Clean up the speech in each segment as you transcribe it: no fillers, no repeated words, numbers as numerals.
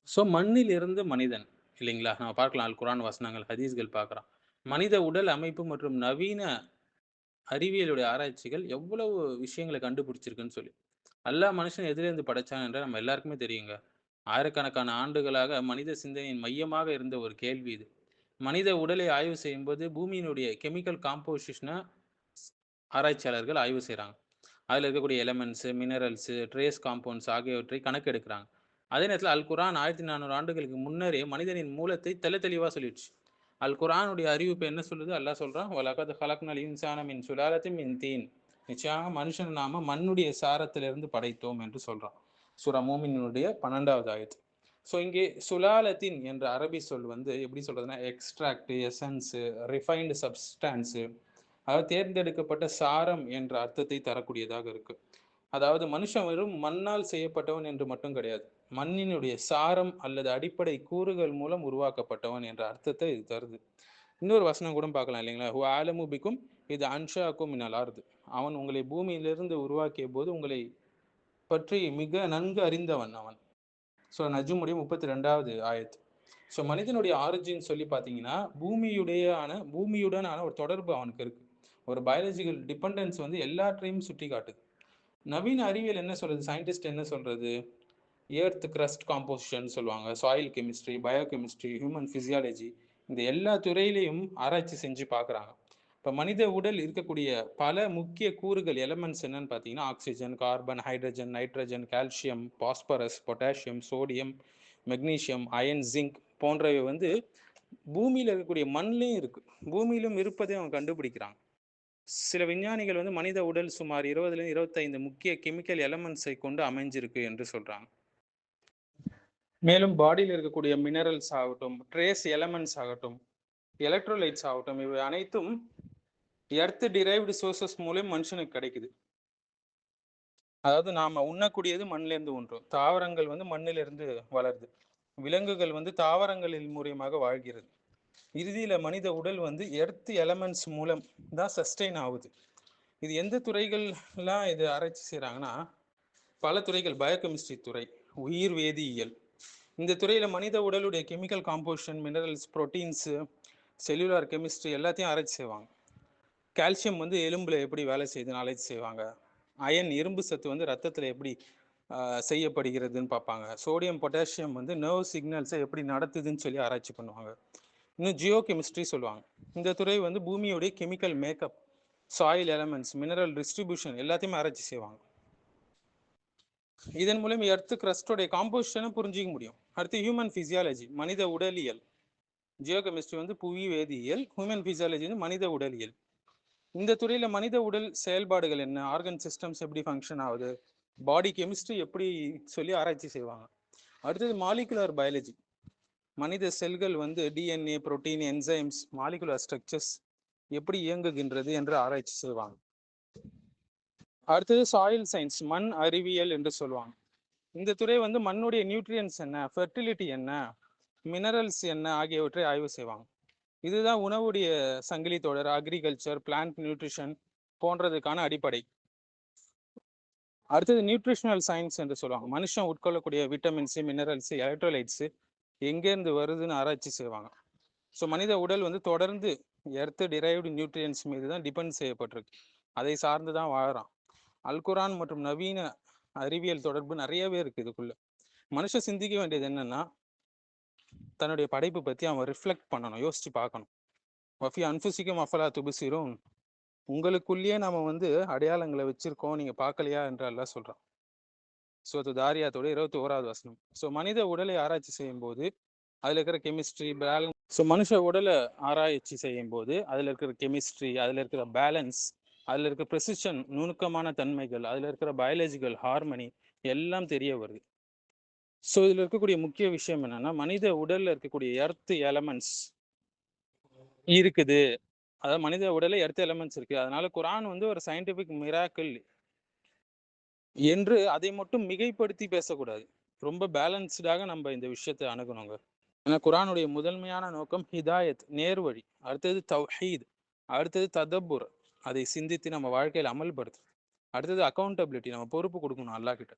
So மண்ணில் இருந்து மனிதன் இல்லைங்களா? நம்ம பார்க்கலாம் அல் குரான் வசனங்கள், ஹதீஸ்கள் பார்க்குறோம். மனித உடல் அமைப்பு மற்றும் நவீன அறிவியலுடைய ஆராய்ச்சிகள் எவ்வளவு விஷயங்கள கண்டுபிடிச்சிருக்குன்னு சொல்லி. அல்லாஹ் மனுஷன எதிலேருந்து படைச்சான் என்ற நம்ம எல்லாருக்குமே தெரியுங்க. ஆயிரக்கணக்கான ஆண்டுகளாக மனித சிந்தனையின் மையமாக இருந்த ஒரு கேள்வி இது. மனித உடலை ஆய்வு செய்யும்போது பூமியினுடைய கெமிக்கல் காம்போசிஷன ஸ் ஆராய்ச்சியாளர்கள் ஆய்வு செய்றாங்க. அதில இருக்கக்கூடிய எலமெண்ட்ஸ், மினரல்ஸ், ட்ரேஸ் காம்பவுண்ட்ஸ் ஆகியவற்றை கணக்கெடுக்கிறாங்க. அதே நேரத்தில அல் குர்ஆன் 1400 ஆண்டுகளுக்கு முன்னரே மனிதனின் மூலத்தை தெள்ளத் தெளிவா சொல்லிடுச்சு. அல் குர்ஆனுடைய அறிவிப்பு என்ன சொல்லுது? அல்லாஹ் சொல்றான், "வலகத் ஹலக்னல் இன்சான மின் சுலாலத்தின் மின் தீன்." நிச்சயமாக மனுஷன நாம மண்ணுடைய சாரத்திலிருந்து படைத்தோம் என்று சொல்றான். சூரா மூமினுடைய 12வது ஆயத். ஸோ இங்கே சுலாலத்தின் என்ற அரபி சொல் வந்து எப்படி சொல்றதுன்னா, எக்ஸ்ட்ராக்ட், எசன்ஸ், ரிஃபைன்டு சப்ஸ்டான்ஸ், அதாவது தேர்ந்தெடுக்கப்பட்ட சாரம் என்ற அர்த்தத்தை தரக்கூடியதாக இருக்கு. அதாவது மனுஷன் வெறும் மண்ணால் செய்யப்பட்டவன் என்று மட்டும் கிடையாது. மண்ணினுடைய சாரம் அல்லது அடிப்படை கூறுகள் மூலம் உருவாக்கப்பட்டவன் என்ற அர்த்தத்தை இது தருது. இன்னொரு வசனம் கூட பார்க்கலாம் இல்லைங்களா? "ஹுவ அலமு பிக்கும் இது அன்ஷாக்கும் மினல் அர்த்." அவன் உங்களை பூமியிலிருந்து உருவாக்கிய போது உங்களை பற்றி மிக நன்கு அறிந்தவன் அவன். ஸோ நஜ்முடைய 32வது ஆயத். ஸோ மனிதனுடைய ஆரிஜின் சொல்லி பார்த்தீங்கன்னா, பூமியுடனான ஒரு தொடர்பு அவனுக்கு இருக்கு. ஒரு பயாலஜிக்கல் டிபெண்டன்ஸ் வந்து எல்லாற்றையும் சுட்டி காட்டுது. நவீன அறிவியல் என்ன சொல்றது? சயின்டிஸ்ட் என்ன சொல்றது? எர்த் கிரஸ்ட் காம்போசிஷன் சொல்லுவாங்க, soil chemistry, bio chemistry, human physiology, இந்த எல்லா துறையிலையும் ஆராய்ச்சி செஞ்சு பார்க்குறாங்க. இப்போ மனித உடல் இருக்கக்கூடிய பல முக்கிய கூறுகள் எலமெண்ட்ஸ் என்னன்னு பார்த்தீங்கன்னா, oxygen, carbon, hydrogen, nitrogen, calcium, phosphorus, potassium, sodium, magnesium, iron, zinc போன்றவை வந்து பூமியில் இருக்கக்கூடிய மண்ணிலையும் இருக்கு. பூமியிலும் இருப்பதை அவங்க கண்டுபிடிக்கிறாங்க. சில விஞ்ஞானிகள் வந்து மனித உடல் சுமார் 20லிருந்து 25 முக்கிய கெமிக்கல் எலமெண்ட்ஸை கொண்டு அமைஞ்சிருக்கு என்று சொல்றாங்க. மேலும் பாடியில் இருக்கக்கூடிய மினரல்ஸ் ஆகட்டும், ட்ரேஸ் எலமெண்ட்ஸ் ஆகட்டும், எலக்ட்ரோலைட்ஸ் ஆகட்டும், இவை அனைத்தும் எர்த் டிரைவ்டு சோர்சஸ் மூலம் மனுஷனுக்கு கிடைக்குது. அதாவது நாம உண்ணக்கூடியது மண்ணிலிருந்து உண்றோம். தாவரங்கள் வந்து மண்ணிலிருந்து வளருது. விலங்குகள் வந்து தாவரங்களின் மூலியமாக வாழ்கிறது. இறுதியில மனித உடல் வந்து எர்த் எலமெண்ட்ஸ் மூலம் தான் சஸ்டெயின் ஆகுது. இது எந்த துறைகள்லாம் இது ஆராய்ச்சி செய்கிறாங்கன்னா, பல துறைகள், பயோகெமிஸ்ட்ரி துறை, உயிர் வேதியியல், இந்த துறையில் மனித உடலுடைய chemical composition, minerals, proteins, cellular chemistry எல்லாத்தையும் ஆராய்ச்சி செய்வாங்க. கால்சியம் வந்து எலும்பில் எப்படி வேலை செய்யுதுன்னு ஆராய்ச்சி செய்வாங்க. அயன், இரும்பு சத்து வந்து ரத்தத்தில் எப்படி செய்யப்படுகிறதுன்னு பார்ப்பாங்க. சோடியம், பொட்டாசியம் வந்து நர்வ் சிக்னல்ஸை எப்படி நடத்துதுன்னு சொல்லி ஆராய்ச்சி பண்ணுவாங்க. இன்னும் ஜியோ கெமிஸ்ட்ரி சொல்லுவாங்க. இந்த துறை வந்து பூமியோடைய chemical makeup, soil elements, mineral distribution எல்லாத்தையுமே ஆராய்ச்சி செய்வாங்க. இதன் மூலம் எர்த் கிரஸ்டோடைய காம்போசிஷனை புரிஞ்சிக்க முடியும். அடுத்து ஹியூமன் பிசியாலஜி, மனித உடலியல். ஜியோ கெமிஸ்ட்ரி வந்து புவி வேதியியல், ஹியூமன் பிசியாலஜி வந்து மனித உடலியல். இந்த துறையில மனித உடல் செயல்பாடுகள் என்ன, ஆர்கன் சிஸ்டம்ஸ் எப்படி ஃபங்க்ஷன் ஆகுது, பாடி கெமிஸ்ட்ரி எப்படி சொல்லி ஆராய்ச்சி செய்வாங்க. அடுத்தது மாலிகுலர் பயாலஜி, மனித செல்கள் வந்து DNA, protein, enzymes, molecular structures எப்படி இயங்குகின்றது என்று ஆராய்ச்சி செய்வாங்க. அடுத்தது சாயில் சயின்ஸ், மண் அறிவியல் என்று சொல்லுவாங்க. இந்த துறை வந்து மண்ணுடைய நியூட்ரியன்ஸ் என்ன, ஃபெர்டிலிட்டி என்ன, மினரல்ஸ் என்ன ஆகியவற்றை ஆய்வு செய்வாங்க. இதுதான் உணவுடைய சங்கிலி தொடர், அக்ரிகல்ச்சர், பிளான்ட் நியூட்ரிஷன் போன்றதுக்கான அடிப்படை. அடுத்தது நியூட்ரிஷனல் சயின்ஸ் என்று சொல்லுவாங்க. மனுஷன் உட்கொள்ளக்கூடிய விட்டமின்ஸு, மினரல்ஸு, எலக்ட்ரோலைட்ஸு எங்கேருந்து வருதுன்னு ஆராய்ச்சி செய்வாங்க. ஸோ மனித உடல் வந்து தொடர்ந்து எர்த் டிரைவ்டு நியூட்ரியன்ஸ் மீது தான் டிபெண்ட் செய்யப்பட்டிருக்கு. அதை சார்ந்து தான் வாழறான். அல் குரான் மற்றும் நவீன அறிவியல் தொடர்பு நிறையவே இருக்கு இதுக்குள்ள. மனுஷன் சிந்திக்க வேண்டியது என்னன்னா, தன்னுடைய படைப்பு பற்றி அவன் ரிஃப்ளெக்ட் பண்ணணும், யோசிச்சு பார்க்கணும். வஃபி அன்ஃபுசிக்கும் அஃபலா துபுசிரும், உங்களுக்குள்ளேயே நம்ம வந்து அடையாளங்களை வச்சிருக்கோம், நீங்க பார்க்கலையா என்று அல்லாஹ் சொல்றான். சூரத்து தாரியாத்தோட 21வது வசனம். ஸோ மனித உடலை ஆராய்ச்சி செய்யும் போது அதில் இருக்கிற கெமிஸ்ட்ரி பேலன்ஸ், ஸோ மனுஷ உடலை ஆராய்ச்சி செய்யும் போது அதில் இருக்கிற கெமிஸ்ட்ரி, அதில் இருக்கிற பேலன்ஸ், அதில் இருக்கிற ப்ரெசிஷன், நுணுக்கமான தன்மைகள், அதில் இருக்கிற பயாலஜிக்கல் ஹார்மனி எல்லாம் தெரிய வருது. ஸோ இதில் இருக்கக்கூடிய முக்கிய விஷயம் என்னன்னா, மனித உடலில் இருக்கக்கூடிய எர்த் எலமெண்ட்ஸ் இருக்குது. அதாவது மனித உடலை எர்த் எலமெண்ட்ஸ் இருக்கு. அதனால குரான் வந்து ஒரு சயின்டிபிக் மிராக்கிள் என்று அதை மட்டும் மிகைப்படுத்தி பேசக்கூடாது. ரொம்ப பேலன்ஸ்டாக நம்ம இந்த விஷயத்தை அணுகணுங்க. ஏன்னா குரானுடைய முதன்மையான நோக்கம் ஹிதாயத், நேர்வழி. அடுத்தது தௌஹீத், அடுத்தது ததப்புர், அதை சிந்தித்து நம்ம வாழ்க்கையில் அமல்படுத்து. அடுத்தது அக்கௌண்டபிலிட்டி, நம்ம பொறுப்பு கொடுக்கணும் அல்லாஹ் கிட்ட.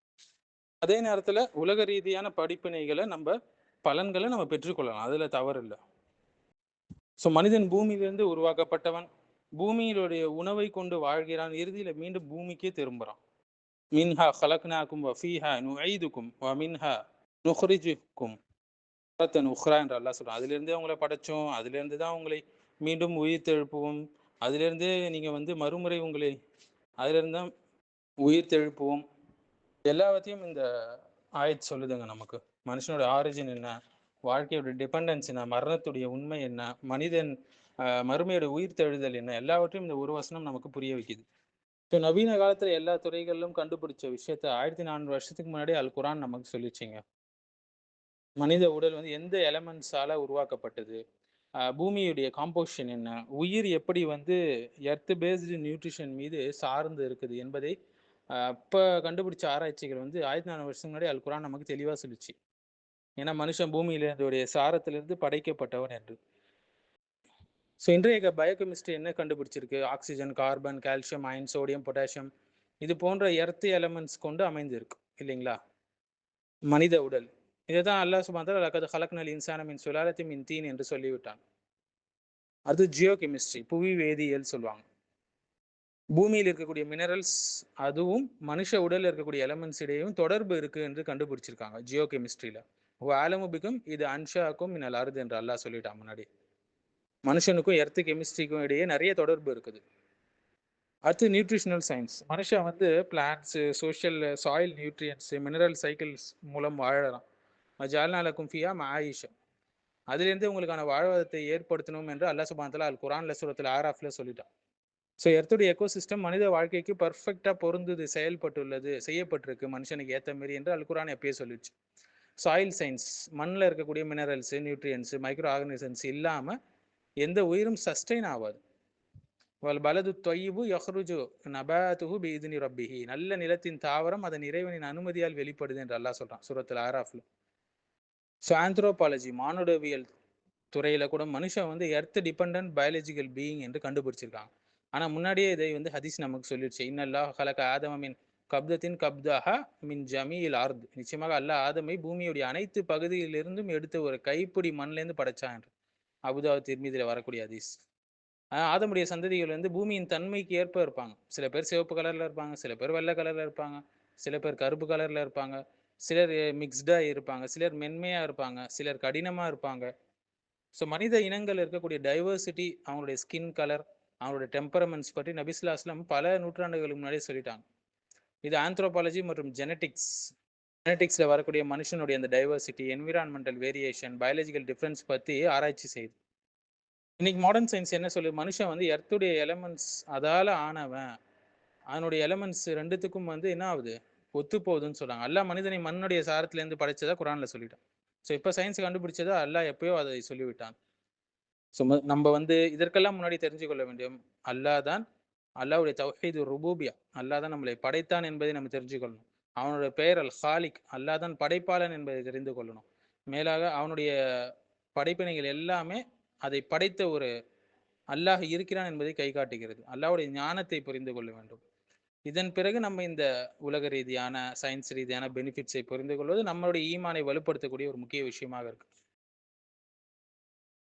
அதே நேரத்துல உலக ரீதியான படிப்பினைகளை பலன்களை நம்ம பெற்றுக்கொள்ளலாம், அதுல தவறு இல்லை. ஸோ மனிதன் பூமியிலிருந்து உருவாக்கப்பட்டவன், பூமியிலுடைய உணவை கொண்டு வாழ்கிறான், இறுதியில மீண்டும் பூமிக்கே திரும்புறான். மின்ஹா ஹலக்னாக்கும் வஃபீஹா நுஐதுக்கும் வமின்ஹா நுஹ்ரிஜுக்கும் தரத்தன் உஹ்ரா என்று அல்லாஹ் சொல்றான். அதிலிருந்தே உங்களை படைச்சோம், அதிலிருந்து தான் உங்களை மீண்டும் உயிர் தெழுப்புவோம், அதிலிருந்தே நீங்க மறுமுறை உங்களை அதிலிருந்து தான் உயிர் தெழுப்புவோம். எல்லாத்தையும் இந்த ஆயத் சொல்லுதுங்க நமக்கு. மனுஷனோட ஆரிஜின் என்ன, வாழ்க்கையோட டிபெண்டன்ஸ் என்ன, மரணத்துடைய உண்மை என்ன, மனிதன் மறுமையோட உயிர் தெழுதல் என்ன, எல்லாவற்றையும் இந்த ஒரு வசனம் நமக்கு புரிய வைக்குது. ஸோ நவீன காலத்துல எல்லா துறைகளிலும் கண்டுபிடிச்ச விஷயத்த 1400 வருஷத்துக்கு முன்னாடி அல் குரான் நமக்கு சொல்லிச்சிங்க. மனித உடல் எந்த எலமெண்ட்ஸால உருவாக்கப்பட்டது, பூமியுடைய காம்போசிஷன் என்ன, உயிர் எப்படி எர்த் பேஸ்டு நியூட்ரிஷன் மீது சார்ந்து இருக்குது என்பதை இப்போ கண்டுபிடிச்ச ஆராய்ச்சிகள் 1400 வருஷம் முன்னாடி அல் குரான் நமக்கு தெளிவாக சொல்லிச்சு. ஏன்னா மனுஷன் பூமியிலிருந்துடைய சாரத்திலிருந்து படைக்கப்பட்டவன் என்று. ஸோ இன்றைய பயோகெமிஸ்ட்ரி என்ன கண்டுபிடிச்சிருக்கு, oxygen, carbon, calcium, iron, sodium, potassium, இது போன்ற எர்த் எலமெண்ட்ஸ் கொண்டு அமைந்திருக்கு இல்லைங்களா மனித உடல். இதுதான் அல்லாஹ் சுப்ஹானஹு வ தஆலா லகத் ஹலக்னல் இன்சான மின் சுலாலத்தின் மின் தீன் என்று சொல்லிவிட்டான். அது ஜியோ கெமிஸ்ட்ரி, புவி வேதியியல் சொல்லுவாங்க. பூமியில் இருக்கக்கூடிய மினரல்ஸ் அதுவும் மனுஷ உடலில் இருக்கக்கூடிய எலமெண்ட்ஸ் இடையும் தொடர்பு இருக்கு என்று கண்டுபிடிச்சிருக்காங்க ஜியோ கெமிஸ்ட்ரியில. ஆலமுபிக்கும் இது அன்ஷாக்கும் மினல் அர்து என்று அல்லாஹ் சொல்லிட்டான் முன்னாடி. மனுஷனுக்கும் எர்த் கெமிஸ்ட்ரிக்கும் இடையே நிறைய தொடர்பு இருக்குது. அடுத்து நியூட்ரிஷனல் சயின்ஸ். மனுஷன் plants, social, soil nutrients, mineral cycles மூலம் வாழலாம். ஜால்நாலக்கும் ஃபியா மாயிஷா, அதுலேருந்து உங்களுக்கான வாழ்வாதாரத்தை ஏற்படுத்தணும் என்று அல்லாஹ் சுப்ஹானஹு வ தஆலா அல் குர்ஆன்ல சூரத்துல் ஆராஃப்ல சொல்லிட்டான். ஸோ எர்த்துடைய எக்கோசிஸ்டம் மனித வாழ்க்கைக்கு பர்ஃபெக்டாக பொருந்துது, செயல்பட்டுள்ளது, செய்யப்பட்டிருக்கு மனுஷனுக்கு ஏற்ற மாரி என்று அல் குர்ஆன் எப்பயே சொல்லிடுச்சு. சாயில் சயின்ஸ், மண்ணில் இருக்கக்கூடிய மினரல்ஸு, நியூட்ரியன்ஸு, மைக்ரோ ஆர்கனிசம்ஸ் இல்லாமல் எந்த உயிரும் சஸ்டெயின் ஆகாது. வல் பலது தொய்யபு யஹ்ருஜு நபாத்துஹு பிஇத்னி ரப்பிஹி, நல்ல நிலத்தின் தாவரம் அதன் இறைவனின் அனுமதியால் வெளிப்படுது என்று அல்லாஹ் சொல்கிறான் சூரத்துல் ஆராஃப்ல. ஸோ ஆந்த்ரோபாலஜி, மானுடவியல் துறையில் கூட மனுஷன் எர்த் டிபெண்டன்ட் பயாலஜிக்கல் பீயிங் என்று கண்டுபிடிச்சிருக்காங்க. ஆனால் முன்னாடியே இதை ஹதீஸ் நமக்கு சொல்லிடுச்சு. இன்னல்லாஹ் ஹலக ஆதம மின் கப்தத்தின் கப்தஹா மின் ஜமீல் ஆர்த், நிச்சயமாக அல்லாஹ் ஆதமை பூமியுடைய அனைத்து பகுதியிலிருந்தும் எடுத்து ஒரு கைப்பிடி மண்ணிலேருந்து படைச்சான் என்று அபுதாவுத் திர்மிதியில் வரக்கூடிய ஹதீஸ். ஆதமுடைய சந்ததிகள் பூமியின் தன்மைக்கு ஏற்ப இருப்பாங்க. சில பேர் சிவப்பு கலரில் இருப்பாங்க, சில பேர் வெள்ளை கலரில் இருப்பாங்க, சில பேர் கருப்பு கலரில் இருப்பாங்க, சிலர் மிக்ஸ்டாக இருப்பாங்க, சிலர் மென்மையாக இருப்பாங்க, சிலர் கடினமாக இருப்பாங்க. ஸோ மனித இனங்கள் இருக்கக்கூடிய டைவர்சிட்டி, அவங்களுடைய ஸ்கின் கலர், அவங்களுடைய டெம்பரமெண்ட்ஸ் பற்றி நபி ஸல்லல்லாஹு அலைஹி வஸல்லம் பல நூற்றாண்டுகளுக்கு முன்னாடியே சொல்லிட்டாங்க. இது ஆந்த்ரோபாலஜி மற்றும் ஜெனட்டிக்ஸில் வரக்கூடிய மனுஷனுடைய அந்த diversity, environmental variation, biological difference பற்றி ஆராய்ச்சி செய்யுது. இன்னைக்கு மாடர்ன் சயின்ஸ் என்ன சொல்லுது, மனுஷன் எர்த்துடைய எலமெண்ட்ஸ் அதால் ஆனவன், அதனுடைய எலமெண்ட்ஸ் ரெண்டுத்துக்கும் என்ன ஆகுது, ஒத்து போகுதுன்னு சொல்கிறாங்க. அல்லாஹ் மனிதனை மண்ணுடைய சாரத்திலேருந்து படைச்சதா குரானில் சொல்லிட்டான். ஸோ இப்போ சயின்ஸ் கண்டுபிடிச்சதா அல்லாஹ் எப்பயோ அதை சொல்லிவிட்டான். ஸோ நம்ம இதற்கெல்லாம் முன்னாடி தெரிஞ்சு கொள்ள வேண்டியும் அல்லாஹ் தான், அல்லாஹ்வுடைய தௌஹீது ருபூபியா, அல்லாஹ் தான் நம்மளை படைத்தான் என்பதை நம்ம தெரிஞ்சு கொள்ளணும். அவனுடைய பெயர் அல் ஹாலிக், அல்லாஹ் தான் படைப்பாளன் என்பதை தெரிந்து கொள்ளணும். மேலாக அவனுடைய படைப்பினைகள் எல்லாமே அதை படைத்த ஒரு அல்லாஹ் இருக்கிறான் என்பதை கை காட்டுகிறது. அல்லாஹ்வுடைய ஞானத்தை புரிந்து கொள்ள வேண்டும். இதன் பிறகு நம்ம இந்த உலக ரீதியான, சயின்ஸ் ரீதியான பெனிஃபிட்ஸை புரிந்து கொள்வது நம்மளுடைய ஈமானை வலுப்படுத்தக்கூடிய ஒரு முக்கிய விஷயமாக இருக்கு.